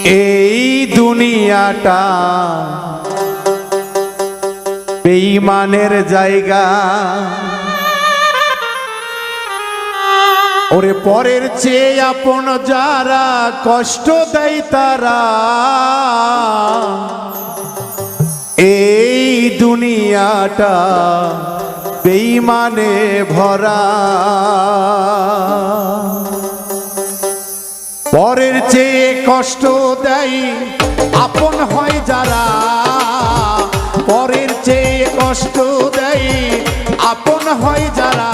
এই দুনিয়াটা বেঈমানের জায়গা, ওরে পরের চেয়ে আপন যারা কষ্ট দেয় তারা, এই দুনিয়াটা বেঈমানে ভরা। পরের চেয়ে কষ্ট দেয় আপন হয় যারা, পরের চেয়ে কষ্ট দেয় আপন হয় যারা,